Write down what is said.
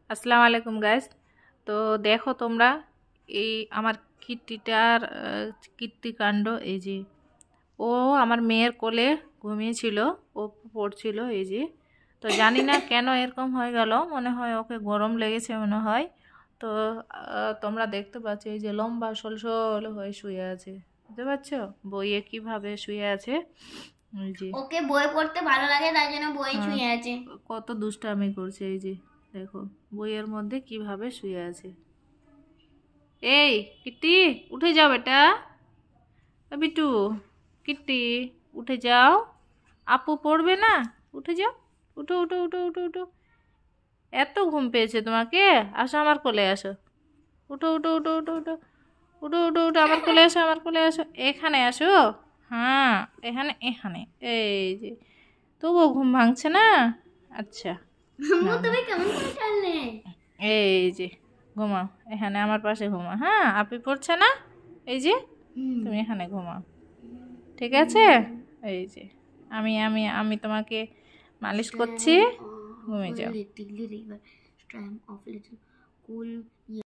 আসসালামু আলাইকুম গাইস। তো দেখো তোমরা এই আমার কীর্তিটার কীর্তিকাণ্ড। এই যে ও আমার মেয়ের কোলে ঘুমিয়েছিল, ও পড়ছিল। এই যে তো জানি না কেন এরকম হয়ে গেল, মনে হয় ওকে গরম লেগেছে মনে হয়। তো তোমরা দেখতে পাচ্ছ এই যে লম্বা সলসল হয়ে শুয়ে আছে, বুঝতে পারছো বইয়ে কিভাবে শুয়ে আছে। এই যে ওকে বই পড়তে ভালো লাগে তাই জন্য বই হ্যাঁ, শুয়ে আছে। কত দুষ্টামি করছে। এই যে দেখো বইয়ের মধ্যে কিভাবে শুয়ে আছে। এই কিট্টি, উঠে যাও বেটা। বিটু, কিট্টি, উঠে যাও। আপু পড়বে না, উঠে যাও। উঠো উঠো উঠো উঠো উঠো। এত ঘুম পেয়েছে তোমাকে? আসো আমার কোলে আসো। উঠো উঠো উঠো উঠো উঠো উঠো উঠো উঠো, আমার কোলে আসো, আমার কোলে আসো, এখানে আসো। হ্যাঁ, এখানে এখানে। এই যে তবুও ঘুম ভাঙছে না। আচ্ছা, আম্মু নাও নাও। তুমি কেমন করে জানলে? এই যে ঘুমাও, এখানে আমার পাশে ঘুমাও। হ্যাঁ, আপি পড়ছে না। এই যে তুমি এখানে ঘুমাও, ঠিক আছে? এই যে আমি আমি আমি তোমাকে মালিশ করছি, ঘুমিয়ে যাও। Little river, stream of little cool